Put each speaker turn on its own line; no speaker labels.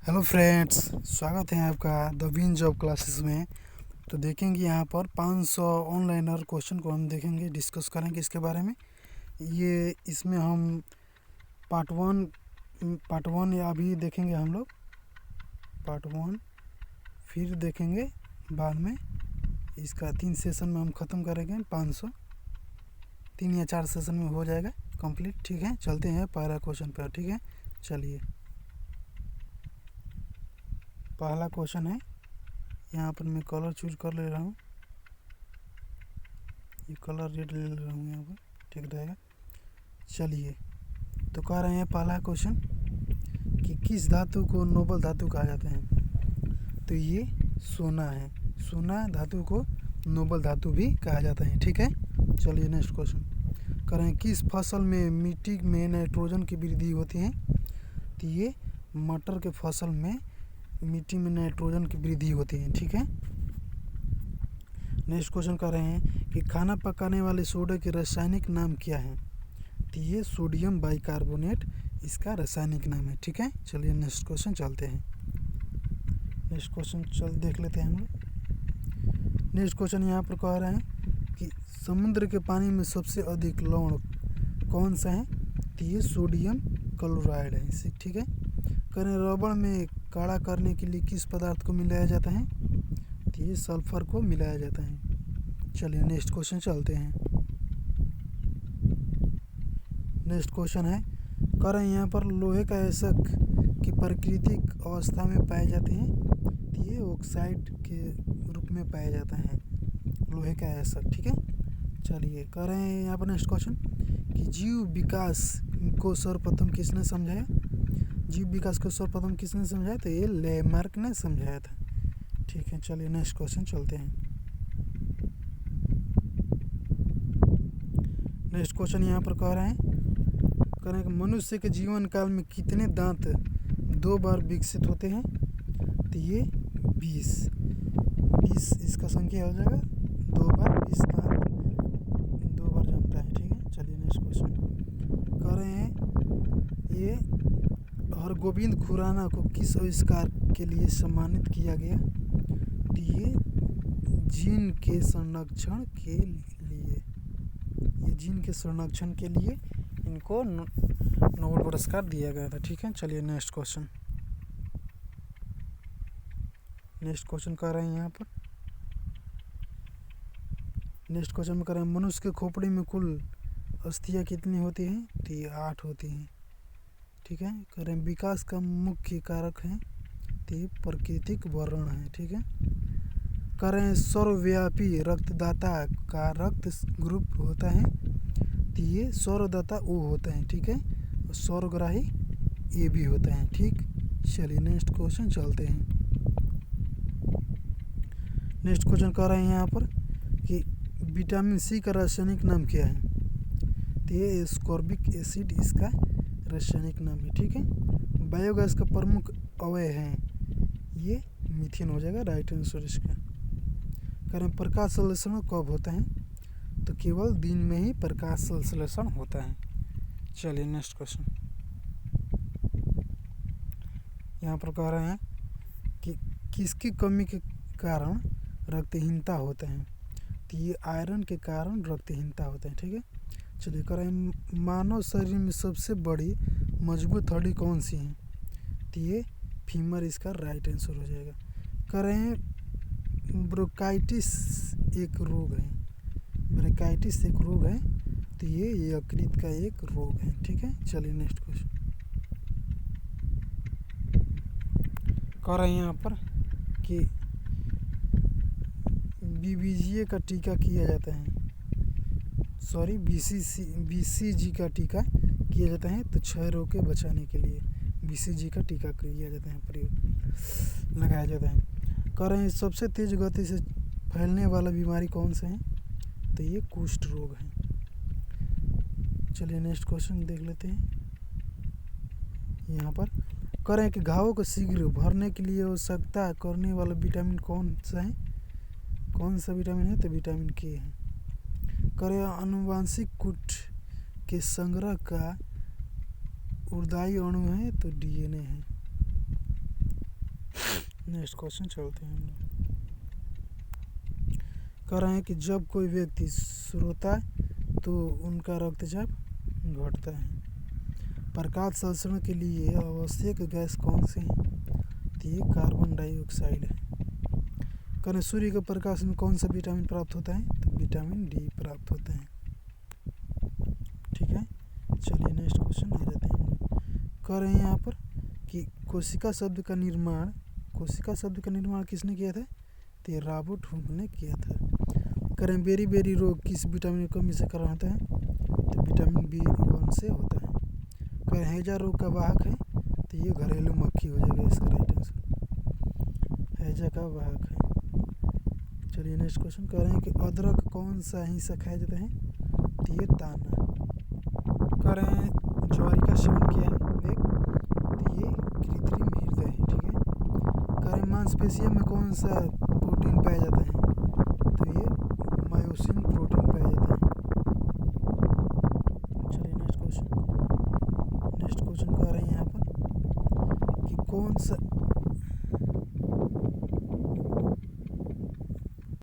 Hello friends, स्वागत है आपका द विन जॉब क्लासेस में। तो देखेंगे यहाँ पर 500 ऑनलाइनर क्वेश्चन को हम देखेंगे, डिस्कस करेंगे इसके बारे में। ये इसमें हम पार्ट वन या अभी देखेंगे हम लोग पार्ट वन, फिर देखेंगे बाद में। इसका 3 सेशन में हम ख़त्म करेंगे। 500 3 या 4 सेशन में हो जाएगा कंप्लीट। ठीक है, चलते हैं पहला क्वेश्चन पर। ठीक है, चलिए पहला क्वेश्चन है। यहाँ पर मैं कलर चूज कर ले रहा हूँ, ये कलर रेड ले रहा हूँ यहाँ पर, ठीक रहेगा। चलिए, तो कह रहे हैं पहला क्वेश्चन कि किस धातु को नोबल धातु कहा जाता है। तो ये सोना है। सोना धातु को नोबल धातु भी कहा जाता है। ठीक है, चलिए नेक्स्ट क्वेश्चन कह रहे हैं किस फसल में मिट्टी में नाइट्रोजन की वृद्धि होती है। तो ये मटर के फसल में मिट्टी में नाइट्रोजन की वृद्धि होती है। ठीक है, नेक्स्ट क्वेश्चन कर रहे हैं कि खाना पकाने वाले सोडा के रासायनिक नाम क्या है। तो ये सोडियम बाइकार्बोनेट इसका रासायनिक नाम है। ठीक है, चलिए नेक्स्ट क्वेश्चन चलते हैं। नेक्स्ट क्वेश्चन देख लेते हैं हम लोग। नेक्स्ट क्वेश्चन यहाँ पर कह रहे हैं कि समुद्र के पानी में सबसे अधिक लवण कौन सा है। तो ये सोडियम क्लोराइड है। ठीक है, करें रबड़ में काढ़ा करने के लिए किस पदार्थ को मिलाया जाता है। तो ये सल्फर को मिलाया जाता है। चलिए नेक्स्ट क्वेश्चन चलते हैं। नेक्स्ट क्वेश्चन है, करें यहाँ पर लोहे का ऐसक की प्राकृतिक अवस्था में पाए जाते हैं। तो ये ऑक्साइड के रूप में पाया जाता है लोहे का ऐसक। ठीक है, चलिए करें यहाँ पर नेक्स्ट क्वेश्चन कि जीव विकास को सर्वप्रथम किसने समझाया। जीव विकास को सर्वप्रथम किसने समझाया। तो ये लेमार्क ने समझाया था। ठीक है, चलिए नेक्स्ट क्वेश्चन चलते हैं। नेक्स्ट क्वेश्चन यहाँ पर कह रहे हैं कि मनुष्य के जीवन काल में कितने दांत 2 बार विकसित होते हैं। तो ये 20 इसका संख्या हो जाएगा। 2 बार 20 दांत 2 बार जमता है। ठीक है, चलिए नेक्स्ट क्वेश्चन कह रहे हैं ये हरगोविंद खुराना को किस आविष्कार के लिए सम्मानित किया गया। तो ये जीन के संरक्षण के लिए, ये जीन के संरक्षण के लिए इनको नोबेल पुरस्कार दिया गया था। ठीक है, चलिए नेक्स्ट क्वेश्चन कर रहे हैं यहाँ पर। नेक्स्ट क्वेश्चन में कर रहे हैं मनुष्य के खोपड़ी में कुल अस्थियाँ कितनी होती हैं। तो ये 8 होती हैं। ठीक है, कह रहे हैं विकास का मुख्य कारक है। तो ये प्राकृतिक वर्ण है। ठीक है, कह रहे हैं सर्वव्यापी रक्तदाता का रक्त ग्रुप होता है। तो ये सर्वदाता O होता है। ठीक है, और सर्वग्राही A भी होता है। ठीक, चलिए नेक्स्ट क्वेश्चन चलते हैं। नेक्स्ट क्वेश्चन कह रहे हैं यहाँ पर कि विटामिन C का रासायनिक नाम क्या है। तो ये एस्कॉर्बिक एसिड इसका रासायनिक नाम है। ठीक है, बायोगैस का प्रमुख अवयव है। ये मीथेन हो जाएगा, राइट आंसर इसका। करें प्रकाश संश्लेषण कब होता है। तो केवल दिन में ही प्रकाश संश्लेषण होता है। चलिए नेक्स्ट क्वेश्चन यहाँ पर कह रहे हैं कि किसकी कमी के कारण रक्तहीनता होता है। तो ये आयरन के कारण रक्तहीनता होता है। ठीक है, चलिए कह रहे हैं मानव शरीर में सबसे बड़ी मजबूत हड्डी कौन सी है। तो ये फीमर इसका राइट आंसर हो जाएगा। कह रहे हैं ब्रोंकाइटिस एक रोग है। ब्रोंकाइटिस एक रोग है। तो ये यकृत का एक रोग है। ठीक है, चलिए नेक्स्ट क्वेश्चन कह रहे हैं यहाँ पर कि BCG का टीका किया जाता है। BCG का टीका किया जाता है तो क्षय रोग के बचाने के लिए BCG का टीका किया जाता है, प्रयोग लगाया जाता है। कह रहे हैं सबसे तेज गति से फैलने वाला बीमारी कौन सा है। तो ये कुष्ठ रोग है। चलिए नेक्स्ट क्वेश्चन देख लेते हैं। यहाँ पर कह रहे हैं कि घावों को शीघ्र भरने के लिए आवश्यकता करने वाला विटामिन कौन सा है। कौन सा विटामिन है। तो विटामिन K है। कह रहे हैं आनुवांशिक कूट के संग्रह का उत्तरदायी अणु है। तो DNA है। नेक्स्ट क्वेश्चन चलते हैं हम लोग। कह रहे हैं कि जब कोई व्यक्ति सोता है तो उनका रक्तचाप घटता है। प्रकाश संश्लेषण के लिए आवश्यक गैस कौन सी है? तो ये कार्बन डाइऑक्साइड है। कह रहे सूर्य के प्रकाश में कौन सा विटामिन प्राप्त होता है? तो विटामिन डी प्राप्त होता है। ठीक है, चलिए नेक्स्ट क्वेश्चन आ जाते हैं हम लोग। कह रहे हैं यहाँ पर कि कोशिका शब्द का निर्माण किसने किया था? तो ये रॉबर्ट हुक ने किया था। कह रहे हैं बेरी रोग किस विटामिन की कमी से कारण होता है? तो विटामिन B1 से होता है। कह रहे हैं हैजा रोग का वाहक है? तो ये घरेलू मक्खी हो जाएगा इसका राइट आंसर, हैजा का वाहक है। चलिए नेक्स्ट क्वेश्चन। कह रहे हैं कि अदरक कौन सा हिस्सा खाया जाता है? तो ये दाना। कह रहे हैं ज्वारी का सेवन किया है देख, तो ये कृत्रिम हृदय है। ठीक है। कह रहे हैं मांसपेशियों में कौन सा प्रोटीन पाया जाता है? तो ये मायोसिन प्रोटीन पाया जाता है। चलिए नेक्स्ट क्वेश्चन कह रहे हैं यहाँ पर कि